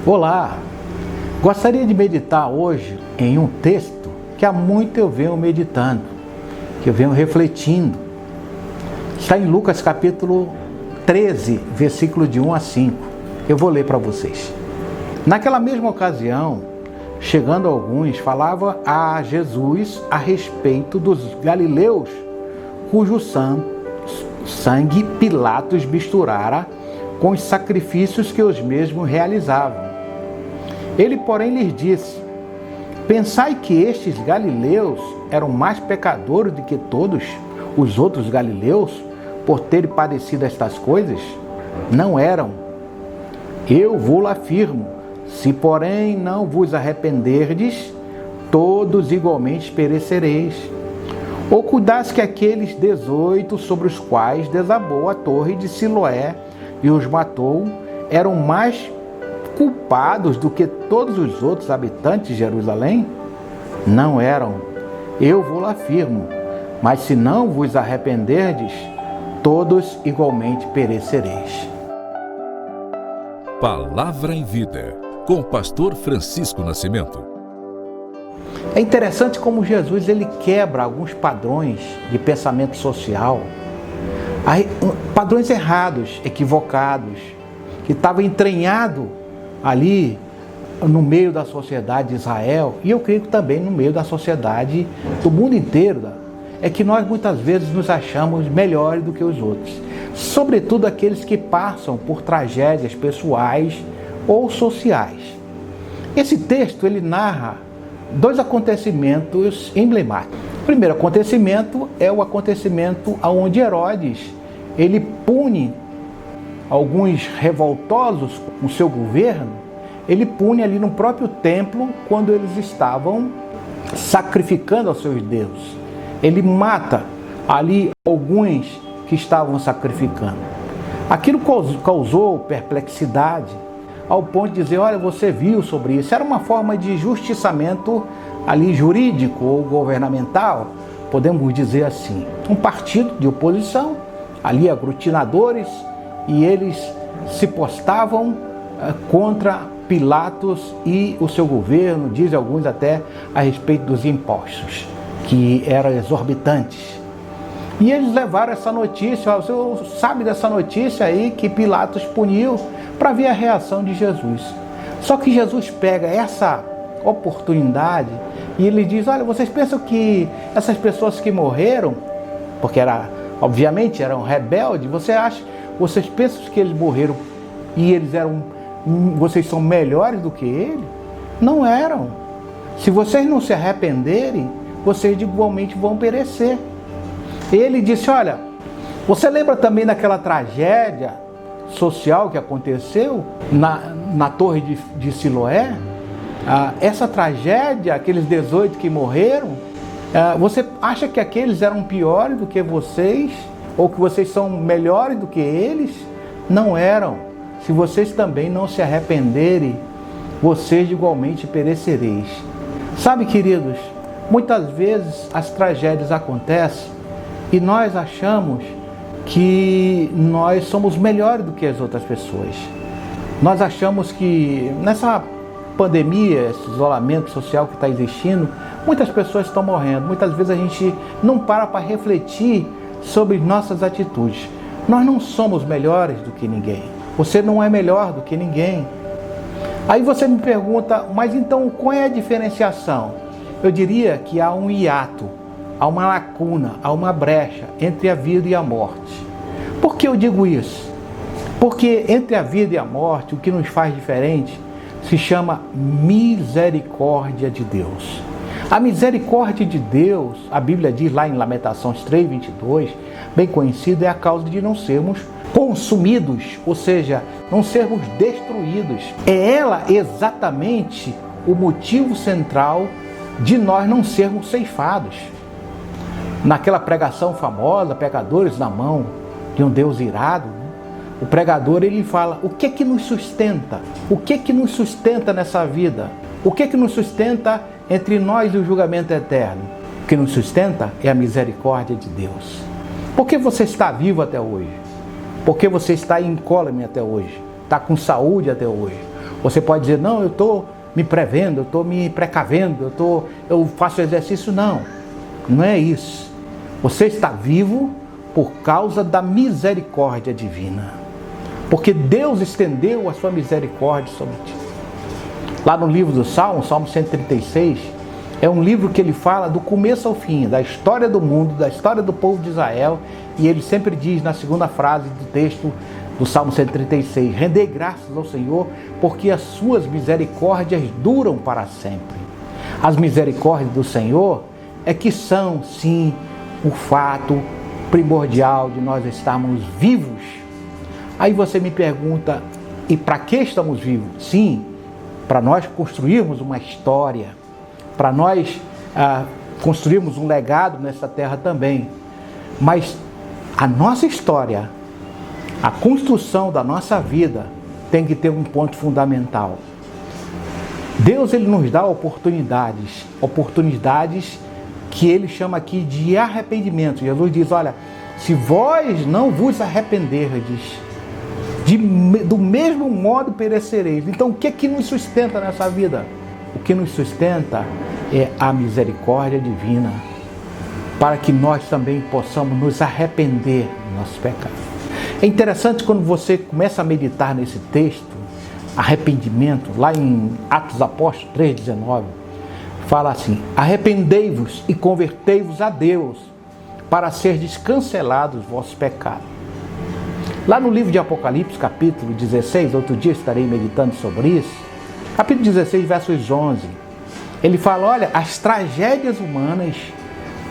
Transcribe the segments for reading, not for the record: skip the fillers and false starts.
Olá! Gostaria de meditar hoje em um texto que há muito eu venho meditando, que eu venho refletindo. Está em Lucas capítulo 13, versículo de 1 a 5. Eu vou ler para vocês. Naquela mesma ocasião, chegando alguns, falava a Jesus a respeito dos galileus, cujo sangue Pilatos misturara com os sacrifícios que os mesmos realizavam. Ele, porém, lhes disse: pensai que estes galileus eram mais pecadores do que todos os outros galileus, por terem padecido estas coisas? Não eram. Eu vos afirmo, se porém não vos arrependerdes, todos igualmente perecereis. Ou cuidais que aqueles 18 sobre os quais desabou a torre de Siloé e os matou, eram mais culpados do que todos os outros habitantes de Jerusalém? Não eram. Eu vos afirmo, mas se não vos arrependerdes, todos igualmente perecereis. Palavra em Vida, com o pastor Francisco Nascimento. É interessante como Jesus ele quebra alguns padrões de pensamento social, padrões errados, equivocados, que estavam entranhados ali no meio da sociedade de Israel, e eu creio que também no meio da sociedade do mundo inteiro. É que nós muitas vezes nos achamos melhores do que os outros, sobretudo aqueles que passam por tragédias pessoais ou sociais. Esse texto ele narra dois acontecimentos emblemáticos. O primeiro acontecimento é o acontecimento onde Herodes ele pune alguns revoltosos com seu governo. Ele pune ali no próprio templo quando eles estavam sacrificando aos seus deuses. Ele mata ali alguns que estavam sacrificando. Aquilo causou perplexidade, ao ponto de dizer: olha, você viu sobre isso. Era uma forma de justiçamento ali jurídico ou governamental, podemos dizer assim. Um partido de oposição, ali aglutinadores, e eles se postavam contra Pilatos e o seu governo, dizem alguns até a respeito dos impostos, que eram exorbitantes. E eles levaram essa notícia: você sabe dessa notícia aí que Pilatos puniu, para ver a reação de Jesus. Só que Jesus pega essa oportunidade e ele diz: olha, vocês pensam que essas pessoas que morreram, porque obviamente eram rebeldes, vocês pensam que eles morreram e vocês são melhores do que ele? Não eram. Se vocês não se arrependerem, vocês igualmente vão perecer. Ele disse: olha, você lembra também daquela tragédia social que aconteceu na torre de Siloé? Essa tragédia, aqueles 18 que morreram, você acha que aqueles eram piores do que vocês? Ou que vocês são melhores do que eles? Não eram. Se vocês também não se arrependerem, vocês igualmente perecereis. Sabe, queridos, muitas vezes as tragédias acontecem e nós achamos que nós somos melhores do que as outras pessoas. Nós achamos que nessa pandemia, esse isolamento social que está existindo, muitas pessoas estão morrendo. Muitas vezes a gente não para refletir sobre nossas atitudes. Nós não somos melhores do que ninguém. Você não é melhor do que ninguém. Aí você me pergunta: mas então qual é a diferenciação? Eu diria que há um hiato, há uma lacuna, há uma brecha entre a vida e a morte. Por que eu digo isso? Porque entre a vida e a morte, o que nos faz diferente se chama misericórdia de Deus. A misericórdia de Deus, a Bíblia diz lá em Lamentações 3:22, bem conhecida, é a causa de não sermos consumidos, ou seja, não sermos destruídos. É ela exatamente o motivo central de nós não sermos ceifados. Naquela pregação famosa, Pecadores na Mão de um Deus Irado, o pregador ele fala: o que que nos sustenta? O que que nos sustenta nessa vida? O que que nos sustenta entre nós e o julgamento eterno? O que nos sustenta é a misericórdia de Deus. Por que você está vivo até hoje? Por que você está incólume até hoje? Está com saúde até hoje? Você pode dizer, não, eu estou me prevendo, eu estou me precavendo, eu faço exercício. Não, não é isso. Você está vivo por causa da misericórdia divina. Porque Deus estendeu a sua misericórdia sobre ti. Lá no livro do Salmo 136, é um livro que ele fala do começo ao fim, da história do mundo, da história do povo de Israel. E ele sempre diz na segunda frase do texto do Salmo 136, rendei graças ao Senhor, porque as suas misericórdias duram para sempre. As misericórdias do Senhor é que são, sim, o fato primordial de nós estarmos vivos. Aí você me pergunta, e para que estamos vivos? Sim, para nós construirmos uma história, para nós construirmos um legado nessa terra também. Mas a nossa história, a construção da nossa vida tem que ter um ponto fundamental. Deus, ele nos dá oportunidades que ele chama aqui de arrependimento. Jesus diz, olha, se vós não vos arrependerdes, do mesmo modo perecereis. Então o que nos sustenta nessa vida? O que nos sustenta é a misericórdia divina, para que nós também possamos nos arrepender dos nossos pecados. É interessante quando você começa a meditar nesse texto, arrependimento, lá em Atos Apóstolos 3,19, fala assim, arrependei-vos e convertei-vos a Deus, para serdes cancelados os vossos pecados. Lá no livro de Apocalipse, capítulo 16, outro dia estarei meditando sobre isso, capítulo 16, versos 11, ele fala, olha, as tragédias humanas,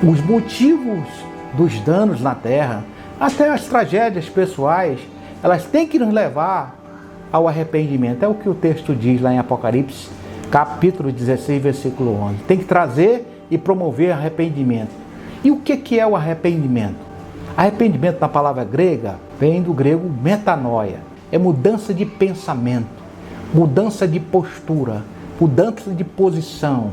os motivos dos danos na terra, até as tragédias pessoais, elas têm que nos levar ao arrependimento. É o que o texto diz lá em Apocalipse, capítulo 16, versículo 11. Tem que trazer e promover arrependimento. E o que é o arrependimento? Arrependimento, na palavra grega, vem do grego metanoia. É mudança de pensamento, mudança de postura, mudança de posição.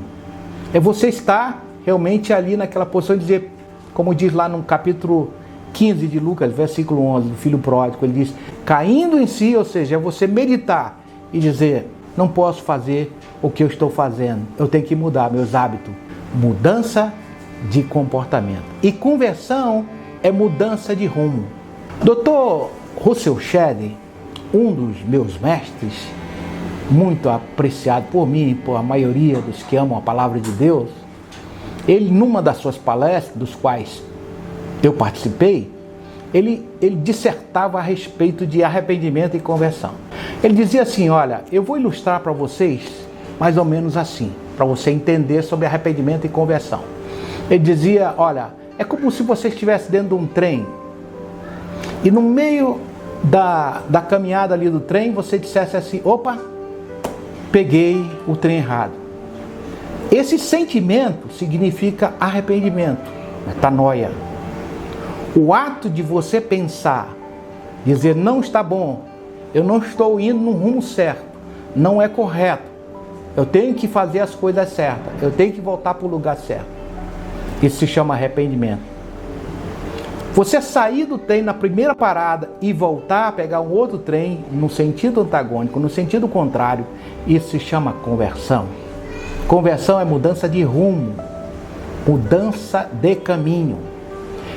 É você estar realmente ali naquela posição de dizer, como diz lá no capítulo 15 de Lucas, versículo 11, do filho pródigo, ele diz, caindo em si, ou seja, é você meditar e dizer, não posso fazer o que eu estou fazendo, eu tenho que mudar meus hábitos. Mudança de comportamento. E conversão é mudança de rumo. Dr. Russell Shedd, um dos meus mestres, muito apreciado por mim e por a maioria dos que amam a palavra de Deus, ele, numa das suas palestras, dos quais eu participei, ele dissertava a respeito de arrependimento e conversão. Ele dizia assim, olha, eu vou ilustrar para vocês mais ou menos assim, para você entender sobre arrependimento e conversão. Ele dizia, olha, é como se você estivesse dentro de um trem e no meio da caminhada ali do trem, você dissesse assim, opa, peguei o trem errado. Esse sentimento significa arrependimento, metanoia. O ato de você pensar, dizer, não está bom, eu não estou indo no rumo certo, não é correto, eu tenho que fazer as coisas certas, eu tenho que voltar para o lugar certo. Isso se chama arrependimento. Você sair do trem na primeira parada e voltar a pegar um outro trem no sentido antagônico, no sentido contrário, isso se chama conversão. Conversão é mudança de rumo, mudança de caminho.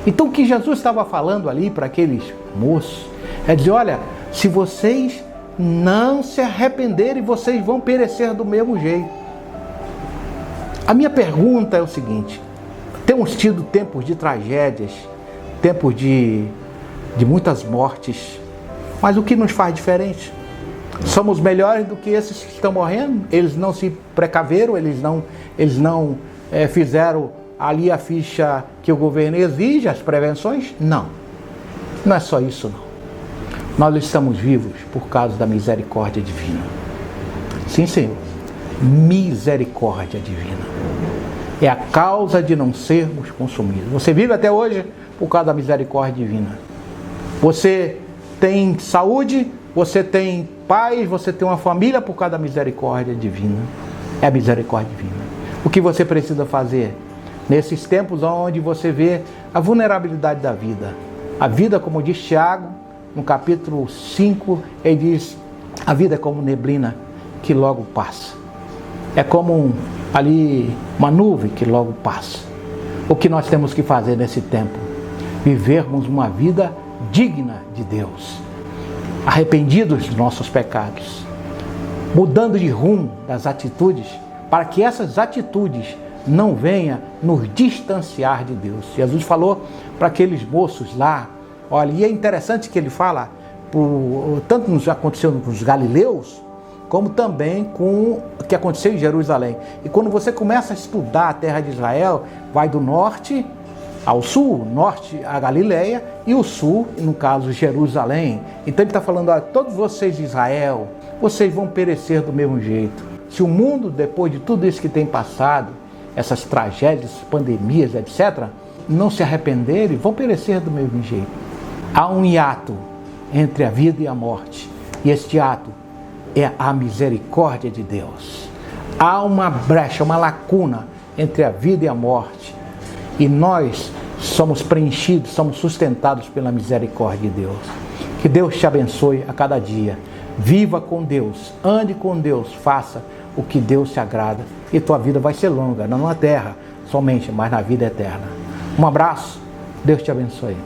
Então o que Jesus estava falando ali para aqueles moços é dizer, olha, se vocês não se arrependerem, vocês vão perecer do mesmo jeito. A minha pergunta é o seguinte, temos tido tempos de tragédias, tempos de muitas mortes, mas o que nos faz diferente? Somos melhores do que esses que estão morrendo? Eles não se precaveram, eles não fizeram ali a ficha que o governo exige, as prevenções? Não. Não é só isso, não. Nós estamos vivos por causa da misericórdia divina. Sim, Senhor. Misericórdia divina. É a causa de não sermos consumidos. Você vive até hoje por causa da misericórdia divina. Você tem saúde, você tem paz, você tem uma família por causa da misericórdia divina. É a misericórdia divina. O que você precisa fazer? Nesses tempos onde você vê a vulnerabilidade da vida. A vida, como diz Tiago, no capítulo 5, ele diz, a vida é como neblina que logo passa. É como uma nuvem que logo passa. O que nós temos que fazer nesse tempo? Vivermos uma vida digna de Deus, arrependidos dos nossos pecados, mudando de rumo das atitudes, para que essas atitudes não venham nos distanciar de Deus. Jesus falou para aqueles moços lá, olha, e é interessante que ele fala, tanto nos aconteceu com os galileus, como também com o que aconteceu em Jerusalém. E quando você começa a estudar a terra de Israel, vai do norte ao sul, norte a Galileia e o sul, no caso Jerusalém. Então ele está falando, olha, todos vocês de Israel, vocês vão perecer do mesmo jeito. Se o mundo, depois de tudo isso que tem passado, essas tragédias, pandemias, etc., não se arrependerem, vão perecer do mesmo jeito. Há um hiato entre a vida e a morte, e este hiato é a misericórdia de Deus. Há uma brecha, uma lacuna entre a vida e a morte, e nós somos preenchidos, somos sustentados pela misericórdia de Deus. Que Deus te abençoe a cada dia. Viva com Deus, ande com Deus, faça o que Deus te agrada, e tua vida vai ser longa, não na terra somente, mas na vida eterna. Um abraço, Deus te abençoe.